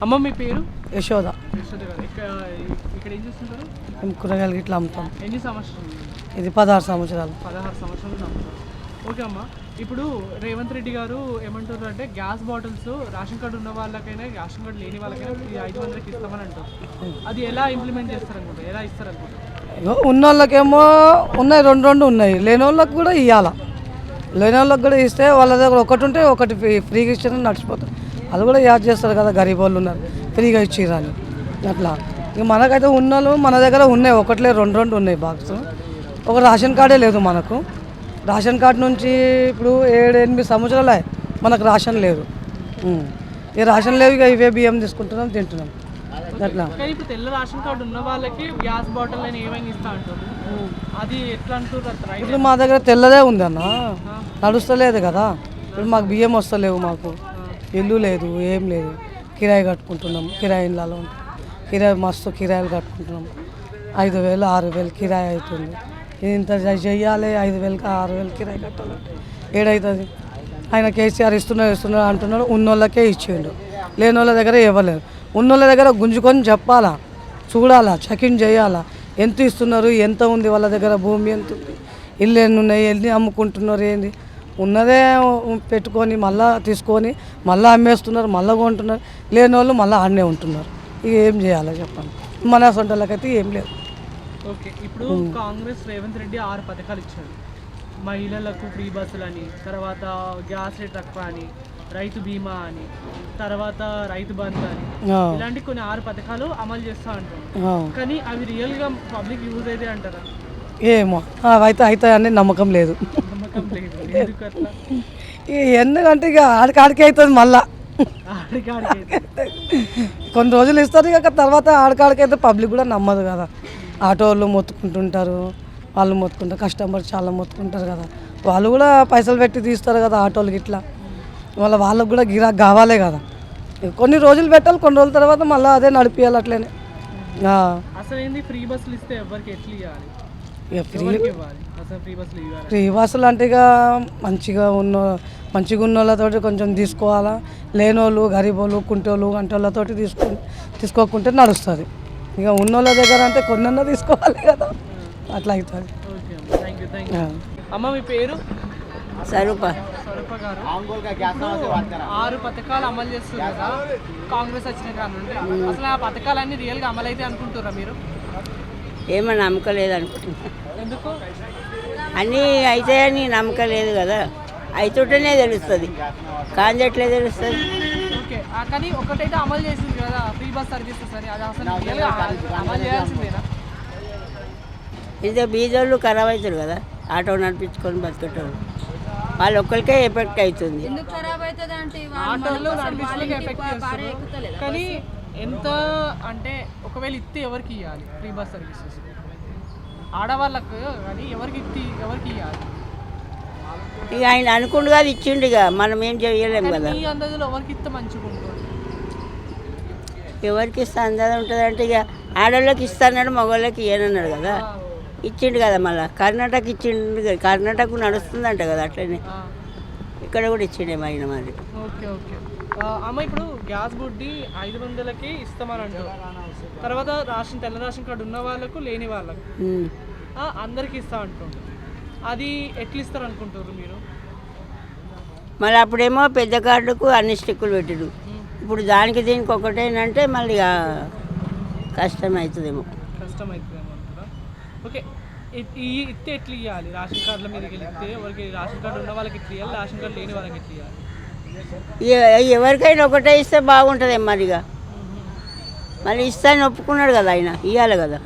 అమ్మ మీ పేరు? యశోద. యశోద గారు. ఇక్కడ ఏం చేస్తుంటారు? మేము కూరగాయలు ఇట్లా అమ్ముతాం. ఎన్ని సంవత్సరాలు? ఇది 16 సంవత్సరాలు. 16 సంవత్సరాలు అమ్ముతారు. ఓకే అమ్మ, ఇప్పుడు రేవంత్ రెడ్డి గారు ఏమంటారు అంటే గ్యాస్ బాటిల్స్ రేషన్ కార్డు ఉన్న వాళ్ళకైనా రేషన్ కార్డు లేని వాళ్ళకైనా 500కి ఇస్తామని అంటారు. అది ఎలా ఇంప్లిమెంట్ చేస్తారనుకుంటారు, ఎలా ఇస్తారనుకుంటారు? ఉన్న వాళ్ళకేమో ఉన్నాయి, రెండు ఉన్నాయి. లేని వాళ్ళకి కూడా ఇవ్వాలా. లేని వాళ్ళకి కూడా ఇస్తే వాళ్ళ దగ్గర ఒకటి ఉంటే ఒకటి ఫ్రీగా ఇచ్చిన నడిచిపోతారు. అది కూడా యాడ్ చేస్తారు కదా, గరీబ్ వాళ్ళు ఉన్నారు ఫ్రీగా ఇచ్చిరని అట్లా. ఇక మనకైతే ఉన్న వాళ్ళు మన దగ్గర ఉన్నాయి, ఒకటిలే రెండు ఉన్నాయి బాక్స్. ఒక రేషన్ కార్డే లేదు మనకు. రేషన్ కార్డు నుంచి ఇప్పుడు 7-8 సంవత్సరాలే మనకు రేషన్ లేదు. ఈ రేషన్ లేవు, ఇక ఇవే బియ్యం తీసుకుంటున్నాం, తింటున్నాం అట్లా. ఇప్పుడు తెల్ల రేషన్ కార్డు ఉన్న వాళ్ళకి గ్యాస్ బాటిల్ అని ఏమైనా ఇస్తా అంటారు, అది ఎట్లా అంటారు? ఇప్పుడు మా దగ్గర తెల్లదే ఉంది అన్న, నడుస్తలేదు కదా. ఇప్పుడు మాకు బియ్యం వస్తలేవు, మాకు ఇల్లు లేదు, ఏం లేదు. కిరాయి కట్టుకుంటున్నాం, కిరాయి ఇళ్ళలో కిరాయి మస్తు కిరాయిలు కట్టుకుంటున్నాం. 5,000 6,000 కిరాయి అవుతుంది. ఇంత చెయ్యాలి, 5,000కి 6,000 కిరాయి కట్టాలంటే ఏడవుతుంది? ఆయన కేసీఆర్ ఇస్తున్నారు అంటున్నాడు, ఉన్నోళ్ళకే ఇచ్చిండు, లేని వాళ్ళ దగ్గర ఇవ్వలేదు. ఉన్నోళ్ళ దగ్గర గుంజుకొని చెప్పాలా, చూడాలా, చెకింగ్ చేయాలా, ఎంత ఇస్తున్నారు, ఎంత ఉంది వాళ్ళ దగ్గర, భూమి ఎంత ఉంది, ఇల్లు ఎన్ని ఉన్నాయి, ఎన్ని అమ్ముకుంటున్నారు, ఏంది ఉన్నదే పెట్టుకొని మళ్ళీ తీసుకొని మళ్ళీ అమ్మేస్తున్నారు, మళ్ళీ కొంటున్నారు. లేని వాళ్ళు మళ్ళీ ఆడనే ఉంటున్నారు. ఇక ఏం చేయాలో చెప్పండి, మన సొంతలకైతే ఏం లేదు. ఓకే, ఇప్పుడు కాంగ్రెస్ రేవంత్ రెడ్డి 6 పథకాలు ఇచ్చాడు. మహిళలకు ఫ్రీ బస్సులు అని, తర్వాత గ్యాస్ రేట్ తక్కువ అని, రైతు బీమా అని, తర్వాత రైతు బంధు అని, ఇలాంటి కొన్ని 6 పథకాలు అమలు చేస్తా అంటారు. కానీ అవి రియల్గా పబ్లిక్ యూజ్ అయితే అంటారా? ఏమో అవైతే అవుతాయని నమ్మకం లేదు. నమ్మకం లేదు, ఎందుకు అట్లా? ఎందుకంటే ఇక ఆడికాడికి అవుతుంది, మళ్ళా కొన్ని రోజులు ఇస్తారు, ఇక తర్వాత ఆడికాడికి అయితే పబ్లిక్ కూడా నమ్మదు కదా. ఆటో వాళ్ళు మొత్తుకుంటుంటారు, వాళ్ళు మొత్తుకుంటారు, కస్టమర్ చాలా మొత్తుకుంటారు కదా, వాళ్ళు కూడా పైసలు పెట్టి తీస్తారు కదా ఆటోలకి. ఇట్లా వాళ్ళకు కూడా గిరాక్ కావాలే కదా. కొన్ని రోజులు పెట్టాలి, కొన్ని రోజుల తర్వాత మళ్ళీ అదే నడిపియాలి అట్లనే. అసలు ఏంది ఫ్రీ బస్సులు ఇస్తే ఎవరికి ఎట్లా ఇవ్వాలి? ఇక ఫ్రీ బస్సులు అంటే ఇక మంచిగా ఉన్న వాళ్ళతోటి కొంచెం తీసుకోవాలా. లేనోళ్ళు, గరీబోళ్ళు, కుంటోళ్ళు, గంటోళ్ళతోటి తీసుకోకుంటే నడుస్తుంది. ఇక ఉన్నోళ్ళ దగ్గర అంటే కొన్నన్నా తీసుకోవాలి కదా, అట్లా అవుతుంది. అమ్మ మీ పేరు? స్వరూప. స్వరూప గారు, 6 పథకాలు అమలు చేస్తుంది కదా కాంగ్రెస్ వచ్చిన కాడ నుండి, అసలు ఆ పథకాలన్నీ రియల్గా అమలు అయితే అనుకుంటారా మీరు? ఏమో నమ్మకం లేదు అనుకుంటున్నా. ఎందుకు? అన్నీ అవుతాయని నమ్మకం లేదు కదా, అవుతుంటేనే తెలుస్తుంది, కాంజెట్లే తెలుస్తుంది. ఓకే, కానీ ఒకటైతే అమలు చేసింది కదా ఫ్రీ బస్ సర్వీసెస్ అని, అది అసలు రియల్గా అమలు చేయాల్సిందేనా? ఇదే బీజోళ్ళు ఖరాబ్ అవుతారు కదా, ఆటో నడిపించుకొని బతికేటోళ్ళు, వాళ్ళు ఒక్కరికే ఎఫెక్ట్ అవుతుంది. ఆటోలు నడిపించడానికి ఎఫెక్ట్ చేస్తుంది. కానీ ఎంత అంటే ఒకవేళ ఇస్తే ఎవరికి ఇవ్వాలి ఫ్రీ బస్ సర్వీసెస్? ఆడవాళ్ళకు కానీ ఎవరికి ఇవ్వాలి? ఇక ఆయన అనుకుండు కాదు, ఇచ్చిండు, ఇక మనం ఏం చేయలేము కదా. ఈ అందాజులో ఎవరికి ఇస్తే మంచిగా ఉంటుంది? ఎవరికి ఇస్తే అందాజ ఉంటుంది అంటే ఇక ఆడవాళ్ళకి ఇస్తాన్నాడు, మగవాళ్ళకి ఇవ్వనన్నాడు కదా, ఇచ్చిండు కదా. మళ్ళీ కర్ణాటక ఇచ్చిండు, కర్ణాటక నడుస్తుందంట కదా, అట్లనే ఇక్కడ కూడా ఇచ్చిండేమో ఆయన మరి. ఓకే ఓకే అమ్మ, ఇప్పుడు గ్యాస్ బుడ్డి 500కి ఇస్తామని అంటారు, తర్వాత తెల్ల రేషన్ కార్డు ఉన్న వాళ్ళకు లేని వాళ్ళకు అందరికి ఇస్తా అంటుంటారు. అది ఎట్లా ఇస్తారు అనుకుంటారు మీరు? మళ్ళీ అప్పుడేమో పెద్ద కార్డుకు అన్ని స్టిక్కులు పెట్టిడు, ఇప్పుడు దానికి దీనికి ఒకటేనంటే మళ్ళీ కష్టం అవుతుందేమో. అంటారా? ఓకే, ఇస్తే ఎట్లా ఇవ్వాలి? రేషన్ కార్డుల మీదకి వెళ్తే ఎవరికి రేషన్ కార్డు ఉన్న వాళ్ళకి ఇట్లా ఇవ్వాలి, రేషన్ కార్డు లేని వాళ్ళకి ఇట్లా ఇవ్వాలి? ఎవరికైనా ఒకటే ఇస్తే బాగుంటుంది మరిగా. మళ్ళీ ఇస్తాను ఒప్పుకున్నాడు కదా ఆయన, ఇవ్వాలి కదా.